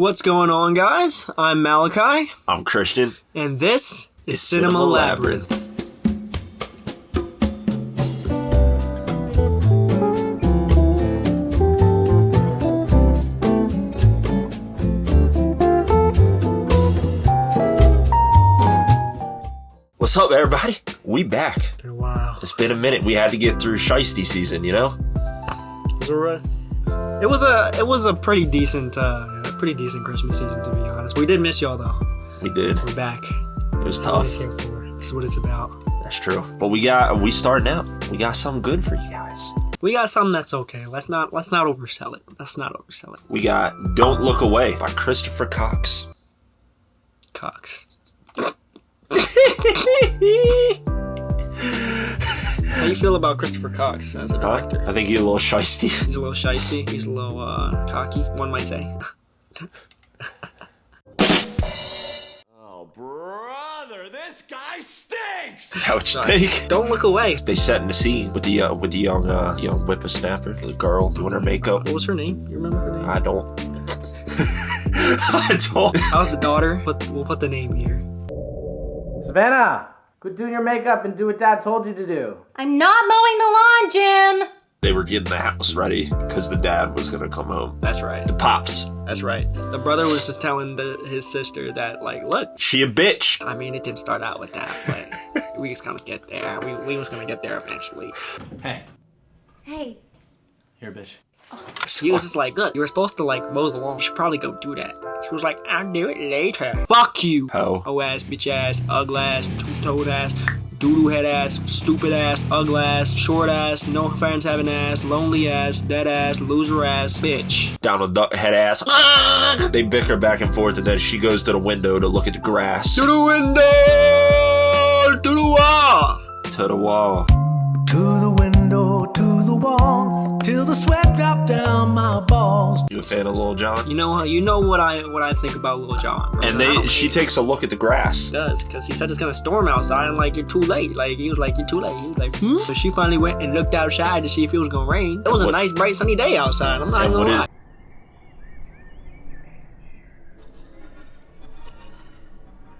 What's going on, guys? I'm Malachi. I'm Christian. And this is Cinema Labyrinth. What's up, everybody? We back. Been a while. It's been a minute. We had to get through Shiesty season, you know? It was alright. It was a pretty decent Christmas season, to be honest. We did miss y'all though. We did. We're back. It was tough. That's what it's here for. This is what it's about. That's true. But we starting out. We got something good for you guys. We got something that's okay. Let's not oversell it. We got Don't Look Away by Christopher Cox. Cox. How you feel about Christopher Cox as a director? I think he's a little shiesty. He's a little shiesty. He's a little cocky, one might say. Oh, brother, this guy stinks! Is that what you think? Don't look away. They set in the scene with the young whippersnapper, the girl doing her makeup. What was her name? You remember her name? I don't. I don't. How's the daughter? We'll put the name here. Savannah, quit doing your makeup and do what Dad told you to do. I'm not mowing the lawn, Jim! They were getting the house ready because the dad was gonna come home. That's right. The pops. That's right. The brother was just telling his sister that, like, look. She a bitch. I mean, it didn't start out with that, but we just gonna get there. We was gonna get there eventually. Hey. Hey. Here, bitch. He was just like, look, you were supposed to, like, mow the lawn. You should probably go do that. She was like, I'll do it later. Fuck you. Ho. Oh ass, bitch ass, ugly ass, two-toed ass, doo-doo head ass, stupid ass, ugly ass, short ass, no friends having ass, lonely ass, dead ass, loser ass, bitch. Down with duck head ass. They bicker back and forth, and then she goes to the window to look at the grass. To the window! To the wall! To the wall. To the window, to the wall, till the sweat dropped down my balls. You a fan of Lil Jon? You know what I think about Lil Jon. Bro. And she takes a look at the grass. He does, because he said it's gonna storm outside. I'm like, you're too late. Like, he was like, you're too late. He was like, So she finally went and looked outside to see if it was gonna rain. It was a nice, bright, sunny day outside. I'm not even gonna lie.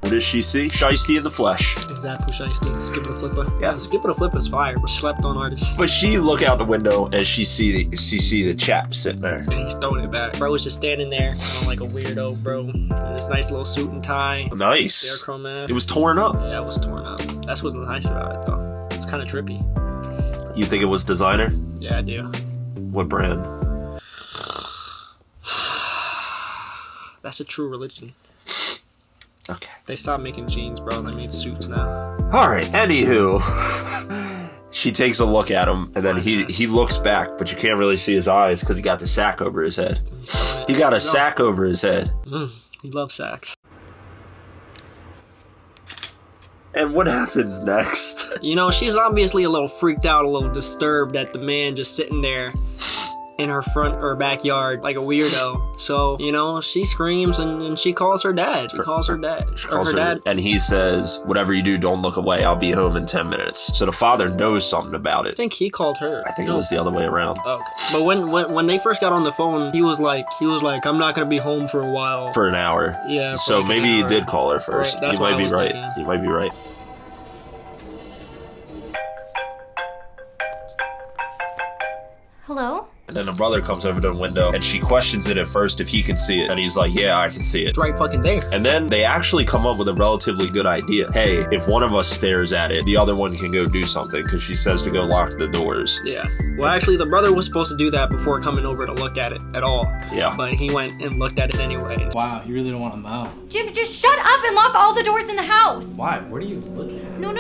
What does she see? Shiesty in the flesh. Exactly, shiesty. Skip the flipper. Yeah. Skip the flipper's fire, but slept on artists. But she look out the window and she see the chap sitting there. And he's throwing it back. Bro was just standing there, like a weirdo, bro. In this nice little suit and tie. Nice. Scarecrow mask. It was torn up. Yeah, it was torn up. That's what's nice about it, though. It's kind of trippy. You think it was designer? Yeah, I do. What brand? That's a true religion. Okay. They stopped making jeans, bro. They made suits now. Alright, anywho. She takes a look at him, and then he looks back, but you can't really see his eyes because he got the sack over his head. He got a sack over his head. He loves sacks. And what happens next? You know, she's obviously a little freaked out, a little disturbed at the man just sitting there in her front or backyard like a weirdo. So, you know, she screams and she calls her dad. She calls her dad. Her dad. And he says, whatever you do, don't look away. I'll be home in 10 minutes. So the father knows something about it. I think he called her. I think it was the other way around. Okay. But when they first got on the phone, he was like, I'm not gonna be home for a while. For an hour. Yeah. So like maybe he did call her first. Right, that's you might be right. Thinking. You might be right. Hello? And then the brother comes over to the window, and she questions it at first if he can see it. And he's like, yeah, I can see it. It's right fucking there. And then they actually come up with a relatively good idea. Hey, if one of us stares at it, the other one can go do something, because she says to go lock the doors. Yeah. Well, actually, the brother was supposed to do that before coming over to look at it at all. Yeah. But he went and looked at it anyway. Wow, you really don't want to mow. Jim, just shut up and lock all the doors in the house! Why? What are you looking at? No,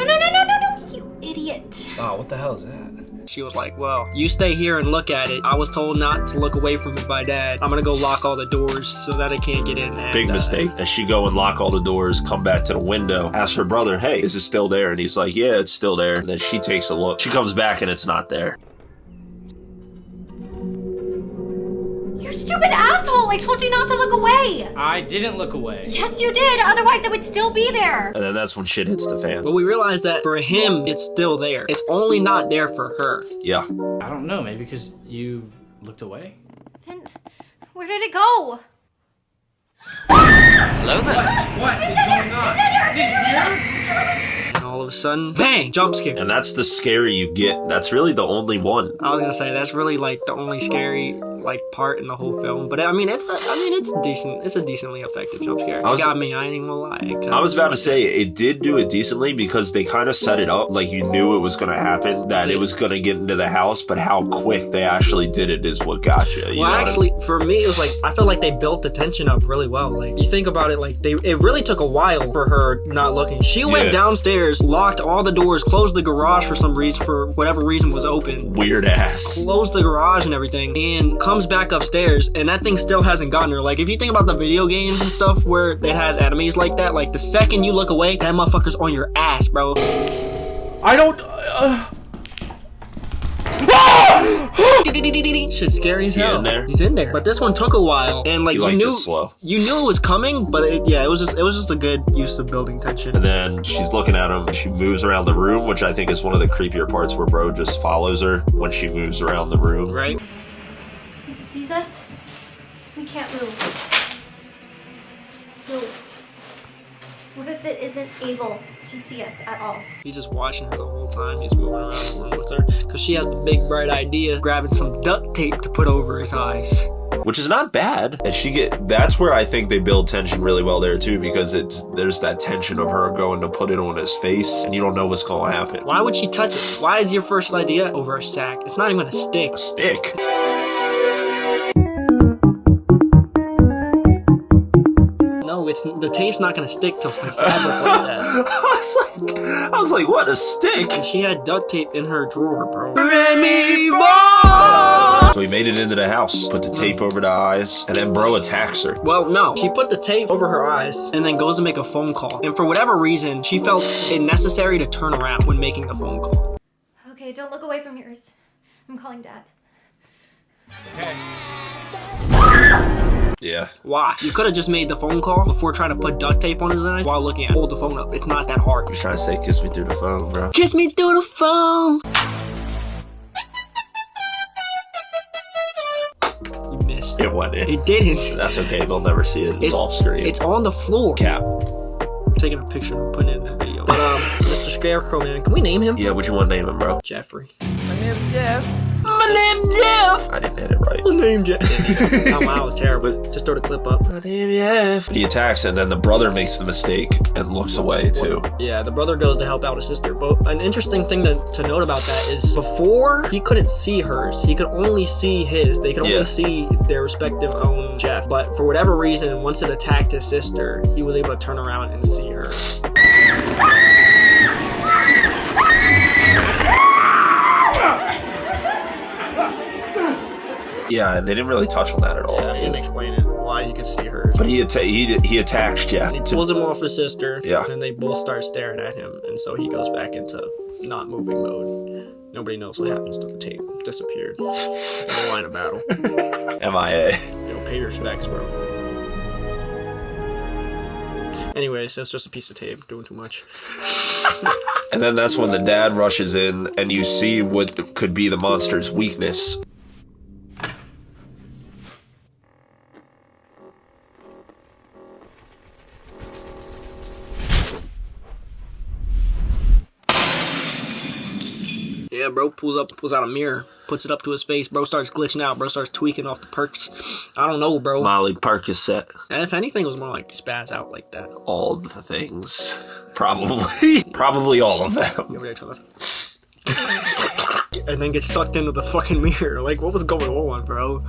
you idiot. Wow, what the hell is that? She was like, well, you stay here and look at it. I was told not to look away from it by Dad. I'm gonna go lock all the doors so that it can't get in. And, Big mistake. And she go and lock all the doors, come back to the window, ask her brother, hey, is it still there? And he's like, yeah, it's still there. And then she takes a look. She comes back and it's not there. You stupid asshole! I told you not to look away! I didn't look away. Yes, you did! Otherwise, it would still be there! And then that's when shit hits the fan. But we realized that for him, it's still there. It's only not there for her. Yeah. I don't know, maybe because you looked away? Then, where did it go? Hello there. What is going on? Is it here? And all of a sudden, bang! Jump scare. And that's the scary you get. That's really the only one. I was gonna say that's really like the only scary like part in the whole film. But I mean, it's a decently effective jump scare. It got me. I ain't even gonna lie. I was about to say it did do it decently because they kind of set it up like you knew it was gonna happen, that it was gonna get into the house, but how quick they actually did it is what got you. Well, actually, for me, it was like I felt like they built the tension up really well. Like you think about it, like it really took a while for her not looking. She went downstairs, locked all the doors, closed the garage for whatever reason was open. Weird ass. Closed the garage and everything, and comes back upstairs, and that thing still hasn't gotten her. Like if you think about the video games and stuff where it has enemies like that, like the second you look away, that motherfucker's on your ass, bro. I don't. Shit's scary as hell. In there? He's in there. But this one took a while, and like you knew it was coming, but it was just a good use of building tension. And then she's looking at him. She moves around the room, which I think is one of the creepier parts, where bro just follows her when she moves around the room. Right. If it sees us, we can't move. So, what if it isn't able to see us at all? He's just watching her the whole time. He's moving around the room with her because she has the big bright idea of grabbing some duct tape to put over his eyes. Which is not bad. And that's where I think they build tension really well there too, because there's that tension of her going to put it on his face and you don't know what's going to happen. Why would she touch it? Why is your first idea over a sack? It's not even gonna stick. A stick? No, the tape's not gonna stick to fabric like that. I was like, what, a stick? And she had duct tape in her drawer, bro. So he made it into the house, put the tape over the eyes, and then bro attacks her. Well, no. She put the tape over her eyes and then goes to make a phone call. And for whatever reason, she felt it necessary to turn around when making the phone call. Okay, don't look away from yours. I'm calling Dad. Okay. Yeah. Why? You could have just made the phone call before trying to put duct tape on his eyes while looking at it. Hold the phone up. It's not that hard. He was trying to say, kiss me through the phone, bro. Kiss me through the phone. You missed. It went in. It didn't. That's okay. They'll never see it. It's off screen. It's on the floor. Cap. I'm taking a picture and putting it in the video. But, Mr. Scarecrow, man, can we name him? Yeah, what you want to name him, bro? Jeffrey. My name's Jeff. My name's Jeff. I didn't hit it right. My name's Jeff. Oh, wow, it was terrible. Just throw the clip up. My name's Jeff. He attacks, and then the brother makes the mistake and looks away, too. Yeah, the brother goes to help out his sister. But an interesting thing to note about that is before, he couldn't see hers. He could only see his. They could only see their respective own Jeff. But for whatever reason, once it attacked his sister, he was able to turn around and see hers. Yeah, they didn't really touch on that at all. Yeah, he didn't explain it, why he could see hers. But he attacks Jeff. He pulls him off his sister, Yeah. and they both start staring at him, and so he goes back into not moving mode. Nobody knows what happens to the tape. Disappeared. In the line of battle. MIA. Yo, pay your respects, bro. Anyways, that's just a piece of tape. Doing too much. And then that's when the dad rushes in, and you see what could be the monster's weakness. Yeah, bro pulls out a mirror, puts it up to his face. Bro starts glitching out. Bro starts tweaking off the perks. I don't know, bro. Molly Percocet. And if anything, it was more like spaz out like that. All of the things. Probably. Probably all of them. You over there tell us. And then gets sucked into the fucking mirror. Like, what was going on, bro?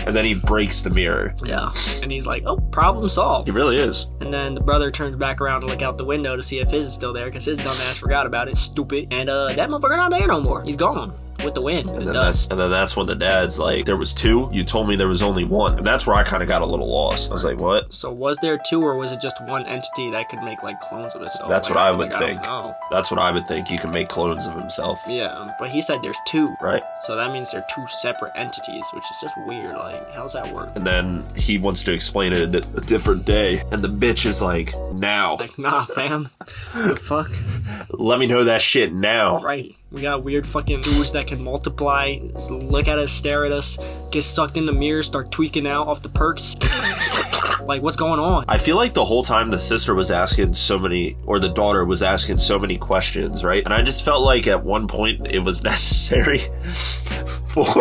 And then he breaks the mirror. Yeah. And he's like, oh, problem solved. He really is. And then the brother turns back around to look out the window to see if his is still there, because his dumb ass forgot about it. Stupid. And that motherfucker not there no more. He's gone. With the wind, and the dust. And then that's when the dad's like, there was two? You told me there was only one. And that's where I kind of got a little lost. I was like, what? So was there two, or was it just one entity that could make like clones of itself? That's what I would think. I That's what I would think. You can make clones of himself. Yeah, but he said there's two. Right. So that means they're two separate entities, which is just weird. Like, how's that work? And then he wants to explain it a different day. And the bitch is like, now. Like, nah, fam. What the fuck? Let me know that shit now. Right. We got weird fucking dudes that can multiply, look at us, stare at us, get sucked in the mirror, start tweaking out off the perks. Like, what's going on? I feel like the whole time the sister was asking so many, or the daughter was asking so many questions, right? And I just felt like at one point it was necessary for...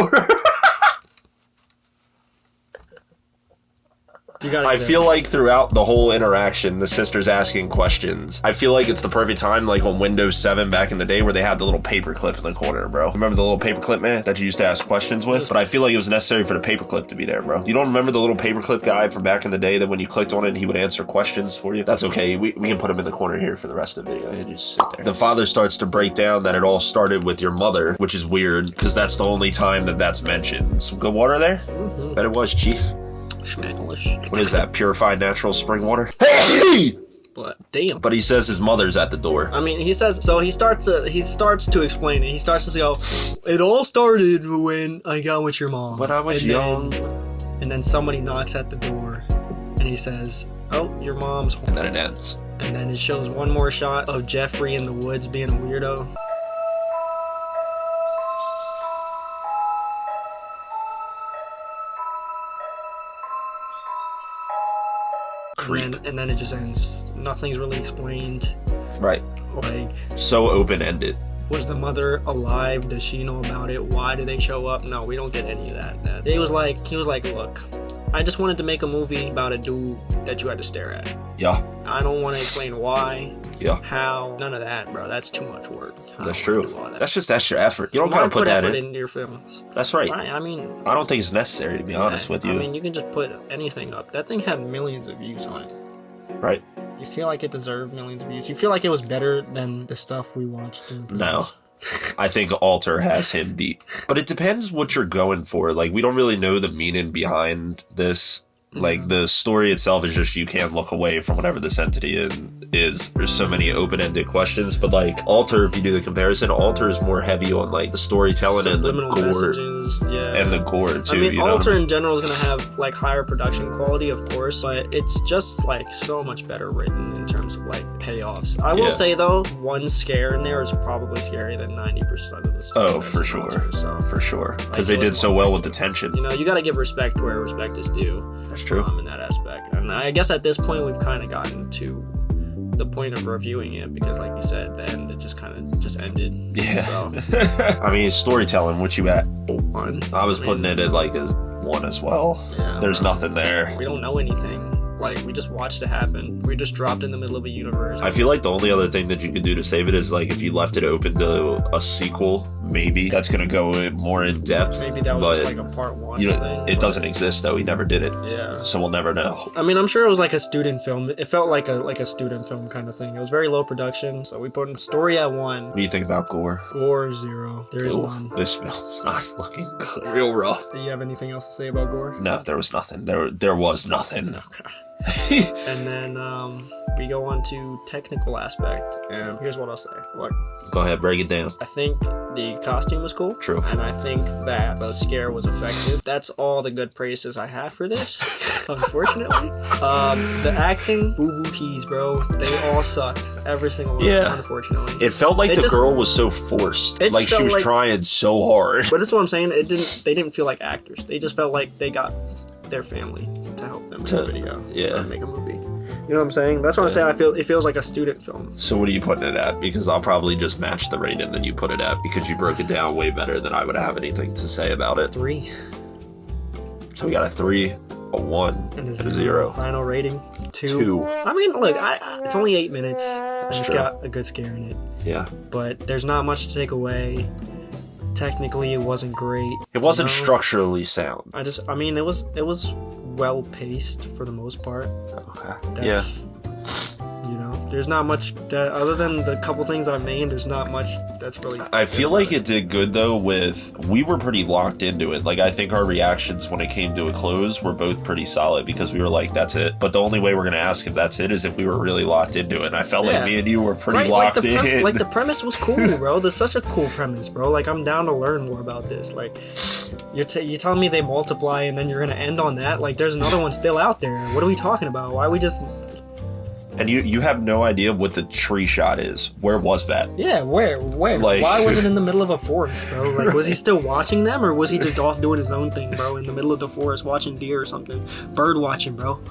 I feel like throughout the whole interaction, the sister's asking questions. I feel like it's the perfect time, like on Windows 7 back in the day, where they had the little paperclip in the corner, bro. Remember the little paperclip man that you used to ask questions with? But I feel like it was necessary for the paperclip to be there, bro. You don't remember the little paperclip guy from back in the day that when you clicked on it, he would answer questions for you? That's okay. We can put him in the corner here for the rest of the video. He'll just sit there. The father starts to break down that it all started with your mother, which is weird, because that's the only time that that's mentioned. Some good water there? Mm-hmm. Bet it was, Chief. What is that? Purified natural spring water? Hey! But damn. But he says his mother's at the door. I mean, he says so. He starts to explain it. He starts to go, "It all started when I got with your mom. When I was young." And then somebody knocks at the door, and he says, "Oh, your mom's home." And then it ends. And then it shows one more shot of Jeffrey in the woods being a weirdo. And then it just ends. Nothing's really explained. Right. Like, so open-ended. Was the mother alive? Does she know about it? Why do they show up? No, we don't get any of that. He was like, look, I just wanted to make a movie about a dude that you had to stare at. Yeah. I don't want to explain why. Yeah. How. None of that, bro. That's too much work. That's true. That's just extra effort. You don't gotta put that in your films. That's right. I mean, I don't think it's necessary, to be honest with you. I mean, you can just put anything up. That thing had millions of views on it. Right. You feel like it deserved millions of views. You feel like it was better than the stuff we watched in the films. No. I think Alter has him beat. But it depends what you're going for. Like, we don't really know the meaning behind this. Like, the story itself is just you can't look away from whatever this entity is. There's so many open-ended questions, but, like, Alter, if you do the comparison, Alter is more heavy on, like, the storytelling and the gore. Messages, yeah. And the gore, too, I mean, you know? Alter in general is going to have, like, higher production quality, of course, but it's just, like, so much better written in terms of, like, payoffs. I will say, though, one scare in there is probably scarier than 90% of the stuff. Oh, for sure. Alter, so. For sure. Because like, they did so well with the tension. You know, you got to give respect where respect is due. That's true. In that aspect. And I guess at this point we've kind of gotten to the point of reviewing it because, like you said, the end it just kind of just ended. Yeah. So I mean, storytelling, what you at? 1. I was putting it at like a 1 as well. Yeah, there's nothing there. We don't know anything. Like, we just watched it happen. We just dropped in the middle of a universe. I feel like the only other thing that you could do to save it is, like, if you left it open to a sequel, maybe that's going to go more in depth. Maybe that was just like a part 1 thing. It doesn't exist, though. He never did it. Yeah. So we'll never know. I mean, I'm sure it was like a student film. It felt like a student film kind of thing. It was very low production, so we put story at 1. What do you think about gore? Gore, 0. There is none. This film's not looking good. Real rough. Do you have anything else to say about gore? No, there was nothing. There was nothing. Okay. And then we go on to technical aspect, and here's what I'll say. Look, go ahead, break it down. I think the costume was cool. True. And I think that the scare was effective. That's all the good praises I have for this, unfortunately. The acting, boo-boo keys, bro. They all sucked. Every single one, unfortunately. It felt like the girl was so forced. Like she was trying so hard. But that's what I'm saying. They didn't feel like actors. They just felt like they got their family to help them make a video. Yeah. Make a movie. You know what I'm saying? That's what I'm saying. It feels like a student film. So what are you putting it at? Because I'll probably just match the rating that you put it at because you broke it down way better than I would have anything to say about it. 3. So we got a 3, a 1, and a 0. Final rating 2. I mean, look, it's only 8 minutes. It's got a good scare in it. Yeah. But there's not much to take away. Technically, it wasn't great. It wasn't structurally sound. I mean, it was well paced for the most part. Okay. You know, there's not much that other than the couple things I've named. There's not much that's really. I feel like it did good though. We were pretty locked into it. Like I think our reactions when it came to a close were both pretty solid because we were like, "That's it." But the only way we're gonna ask if that's it is if we were really locked into it. And I felt like me and you were pretty locked in. Like the premise was cool, bro. There's such a cool premise, bro. Like I'm down to learn more about this. Like you're telling me they multiply and then you're gonna end on that. Like there's another one still out there. What are we talking about? Why are we just? And you have no idea what the tree shot is. Where was that? Yeah, where? Like, why was it in the middle of a forest, bro? Like, was he still watching them, or was he just off doing his own thing, bro, in the middle of the forest watching deer or something? Bird watching, bro.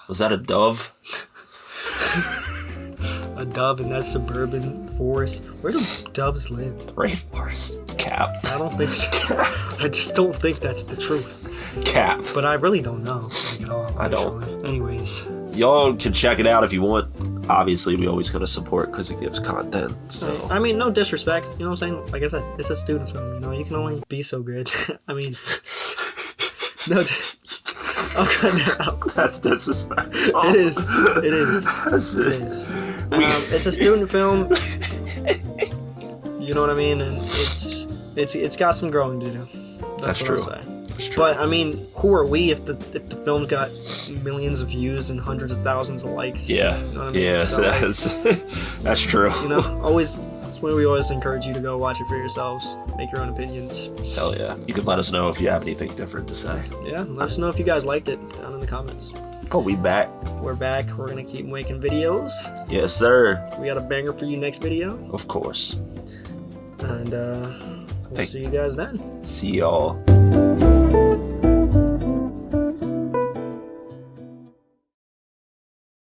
Was that a dove? A dove in that suburban forest. Where do doves live? Rainforest. Cap. I don't think so. I just don't think that's the truth. Cap. But I really don't know. Like, at all, I don't. actually. Anyways. Y'all can check it out if you want. Obviously, we always gotta support because it gives content. So I mean, no disrespect. You know what I'm saying? Like I said, it's a student film. You know, you can only be so good. I mean, no. I'll cut that out. that's disrespectful. It is. It is. It is. It's a student film. You know what I mean? And it's got some growing to do. That's what true. I'll say. That's true. But I mean, who are we if the film got millions of views and hundreds of thousands of likes? Yeah. You know what I mean? Yeah. So, That's true. you know, that's why we always encourage you to go watch it for yourselves, make your own opinions. Hell yeah. You can let us know if you have anything different to say. Yeah, let us know if you guys liked it down in the comments. Oh, we back. We're back. We're gonna keep making videos. Yes, sir. We got a banger for you next video, Of course. and we'll see you guys then. See y'all.